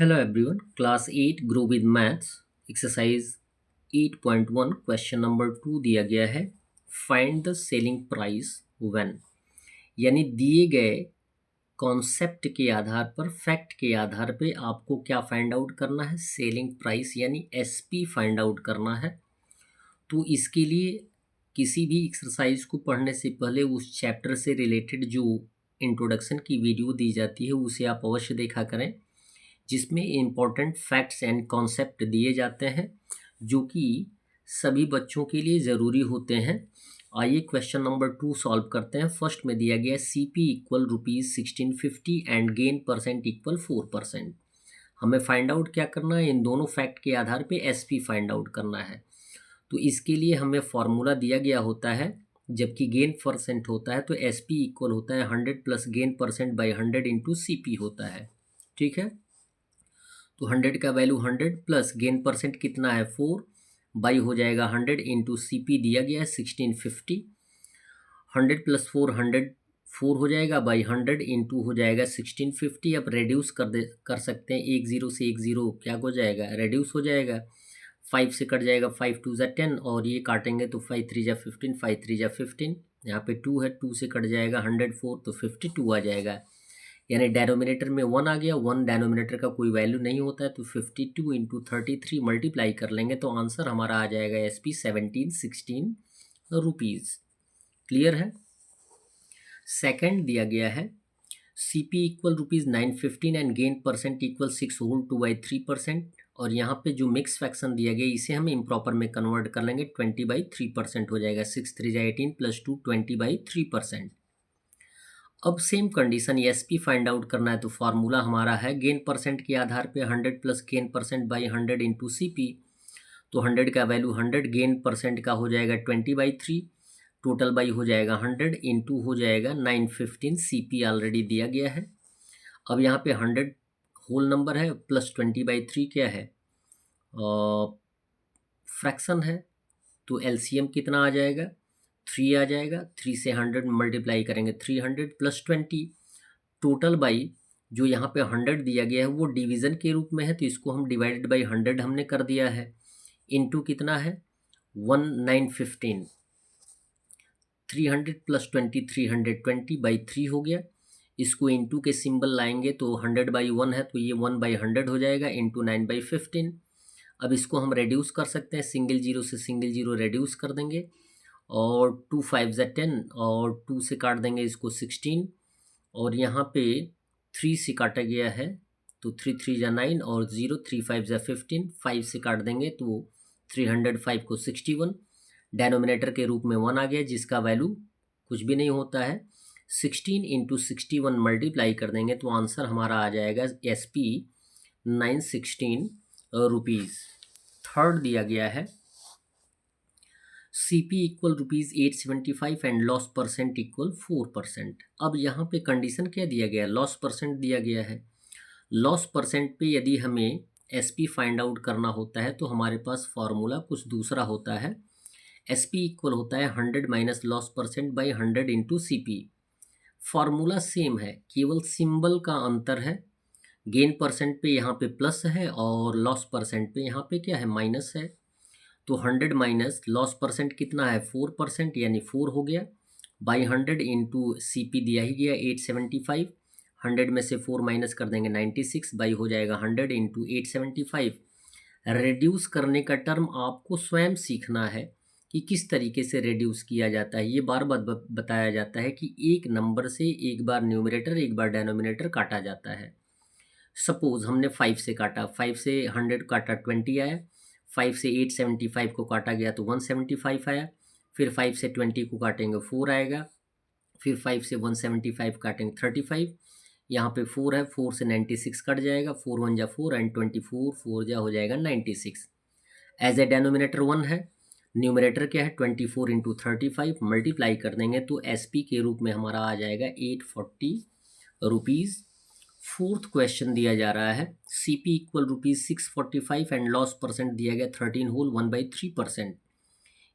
Hello everyone, class 8 grow with maths exercise 8.1 question number 2 दिया गया है find the selling price when. यानी दिए गए कॉन्सेप्ट के आधार पर फैक्ट के आधार पे आपको क्या फाइंड आउट करना है, सेलिंग प्राइस यानी एसपी फाइंड आउट करना है। तो इसके लिए किसी भी एक्सरसाइज को पढ़ने से पहले उस चैप्टर से रिलेटेड जो इंट्रोडक्शन की वीडियो दी जाती है उसे आप अवश्य देखा करें, जिसमें इम्पोर्टेंट फैक्ट्स एंड कॉन्सेप्ट दिए जाते हैं जो कि सभी बच्चों के लिए ज़रूरी होते हैं। आइए क्वेश्चन नंबर 2 सॉल्व करते हैं। फर्स्ट में दिया गया CP equal ₹1650 and gain percent equal 4%। हमें फाइंड आउट क्या करना है, इन दोनों फैक्ट के आधार पे SP फाइंड आउट करना है। तो इसके लिए हमें फॉर्मूला दिया गया होता है, जबकि गेन परसेंट होता है तो SP इक्वल होता है 100 plus gain percent by 100 into CP होता है। ठीक है, तो 100 का वैल्यू 100 प्लस गेन परसेंट कितना है 4 बाई हो जाएगा 100 इंटू CP दिया गया है 1650। 100 प्लस 4 हो जाएगा बाई 100 इंटू हो जाएगा 1650। अब रेड्यूस कर सकते हैं, एक जीरो से एक जीरो क्या हो जाएगा, रेड्यूस हो जाएगा। 5 से कट जाएगा, 5 2 ज़ा 10 और ये काटेंगे तो 5 3 ज़ा 15, 5 3 ज़ा 15। यहाँ पे 2 है, 2 से कट जाएगा 104 तो 52 आ जाएगा। यानी डेनोमिनेटर में 1 आ गया, 1 डेनोमिनेटर का कोई वैल्यू नहीं होता है तो 52 इंटू 33 मल्टीप्लाई कर लेंगे तो आंसर हमारा आ जाएगा SP 1716 रुपीज़। क्लियर है। सेकंड दिया गया है CP इक्वल ₹915 and gain percent equal 6 whole 2 by 3%। और यहाँ पे जो मिक्स फ्रैक्शन दिया गया इसे हम इम्प्रॉपर में कन्वर्ट कर लेंगे, 20/3% हो जाएगा। 6 3 ज़ा 18 प्लस 2 20/3%। अब same condition SP find out करना है तो फार्मूला हमारा है गेन परसेंट के आधार पे 100 plus gain percent by 100 into CP। तो 100 का वैल्यू 100, गेन परसेंट का हो जाएगा 20/3, टोटल बाई हो जाएगा 100 इंटू हो जाएगा 915। CP ऑलरेडी दिया गया है। अब यहाँ पे 100 होल नंबर है प्लस 20/3 क्या है, फ्रैक्शन है, तो LCM कितना आ जाएगा 3 आ जाएगा। 3 से 100 मल्टीप्लाई करेंगे 300 प्लस 20, टोटल बाई जो यहाँ पे 100 दिया गया है वो डिवीज़न के रूप में है तो इसको हम डिवाइडेड बाई 100 हमने कर दिया है, इनटू कितना है 1915। 300 प्लस 20 320/3 हो गया। इसको इनटू के सिंबल लाएंगे तो 100/1 है तो ये 1/100 हो जाएगा इंटू 9/15। अब इसको हम रेड्यूस कर सकते हैं, सिंगल जीरो से सिंगल जीरो रेड्यूस कर देंगे और 2 5 ज़ा 10 और 2 से काट देंगे इसको 16 और यहाँ पे 3 से काटा गया है तो 3 3 ज़ा 9 और 0 3 5 ज़ा 15। 5 से काट देंगे तो 305 को 61, डेनोमिनेटर के रूप में 1 आ गया जिसका वैल्यू कुछ भी नहीं होता है। 16 इंटू 61 मल्टीप्लाई कर देंगे तो आंसर हमारा आ जाएगा SP 916 रुपीज़। थर्ड दिया गया है CP equal ₹875 and loss percent equal 4%। अब यहाँ पे कंडीशन क्या दिया गया है, लॉस परसेंट दिया गया है। लॉस परसेंट पे यदि हमें SP फाइंड आउट करना होता है तो हमारे पास फॉर्मूला कुछ दूसरा होता है। SP इक्वल होता है 100 minus loss percent by 100 into CP। Formula same है, केवल सिंबल का अंतर है। गेन परसेंट पे यहाँ पे प्लस है और लॉस परसेंट पे यहाँ पे क्या है, माइनस है। तो 100 माइनस लॉस परसेंट कितना है 4% यानी 4 हो गया, बाई 100 इंटू CP दिया ही गया 875। 100 में से 4 माइनस कर देंगे 96 बाई हो जाएगा 100 इंटू 875। रेड्यूस करने का टर्म आपको स्वयं सीखना है कि किस तरीके से रेड्यूस किया जाता है। ये बार बार बताया जाता है कि एक नंबर से एक बार न्यूमरेटर एक बार डेनोमिनेटर काटा जाता है। सपोज हमने 5 से काटा, 5 से 100 काटा 20 आया, 5 से 875 को काटा गया तो 175 आया, फिर 5 से 20 को काटेंगे 4 आएगा, फिर 5 से 175 काटेंगे 35। यहाँ पे 4 है, 4 से 96 कट जाएगा, 4 1 जा 4 एंड 24 4 जा हो जाएगा 96। एज ए डेनोमिनेटर 1 है, न्यूमरेटर क्या है 24 इंटू 35 मल्टीप्लाई कर देंगे तो SP के रूप में हमारा आ जाएगा 840 रुपीज़। फोर्थ क्वेश्चन दिया जा रहा है CP equal ₹645 and loss percent दिया गया 13 होल 1/3%।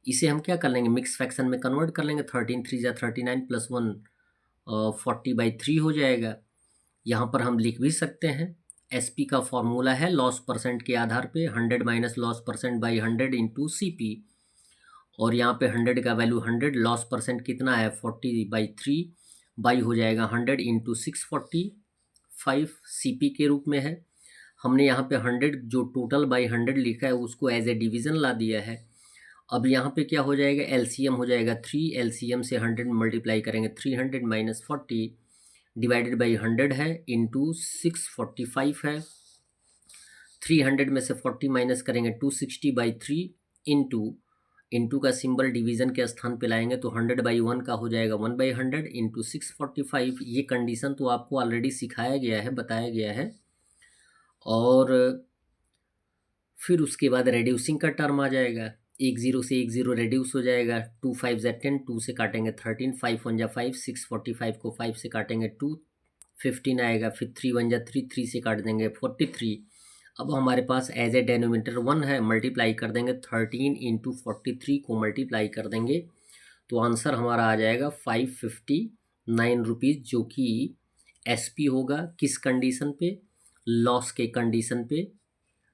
इसे हम क्या कर लेंगे, मिक्स फ्रैक्शन में कन्वर्ट कर लेंगे। 13 3 ज़ा 39 प्लस 1 40/3 हो जाएगा। यहाँ पर हम लिख भी सकते हैं एसपी का फॉर्मूला है लॉस परसेंट के आधार पे 100 minus loss percent by 100 into CP, और यहाँ पे 100 का वैल्यू 100, लॉस परसेंट कितना है 40/3, बाई हो जाएगा 100 इंटू 645 सीपी के रूप में है। हमने यहाँ पे 100 जो टोटल बाई 100 लिखा है उसको एज ए डिवीज़न ला दिया है। अब यहाँ पे क्या हो जाएगा, एलसीएम हो जाएगा 3, एलसीएम से 100 मल्टीप्लाई करेंगे 300 माइनस 40 डिवाइडेड बाई 100 है इंटू 645 है। 300 में से 40 माइनस करेंगे 260/3 इंटू का सिंबल डिवीज़न के स्थान पे लाएंगे तो 100/1 का हो जाएगा 1/100 इंटू 645। ये कंडीशन तो आपको ऑलरेडी सिखाया गया है, बताया गया है। और फिर उसके बाद रेड्यूसिंग का टर्म आ जाएगा, 10 से 10 रेड्यूस हो जाएगा, 2 5 ज़ा 10, 2 से काटेंगे 13, 5 1 ज़ा 5, 645 को 5 से काटेंगे 2, 15 आएगा, फिर 3 1 ज़ा 3, 3 से काट देंगे 43। अब हमारे पास एज ए डेनोमिनेटर 1 है, मल्टीप्लाई कर देंगे 13 इंटू 43 को मल्टीप्लाई कर देंगे तो आंसर हमारा आ जाएगा 559 रुपीज़, जो कि एसपी होगा किस कंडीशन पे, लॉस के कंडीशन पे।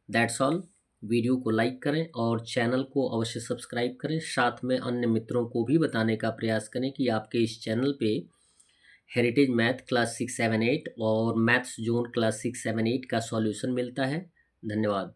That's all. वीडियो को लाइक करें और चैनल को अवश्य सब्सक्राइब करें, साथ में अन्य मित्रों को भी बताने का प्रयास करें कि आपके इस चैनल पे हेरिटेज मैथ क्लास 6 7 8 और मैथ्स जोन क्लास 6 7 8 का सॉल्यूशन मिलता है। धन्यवाद।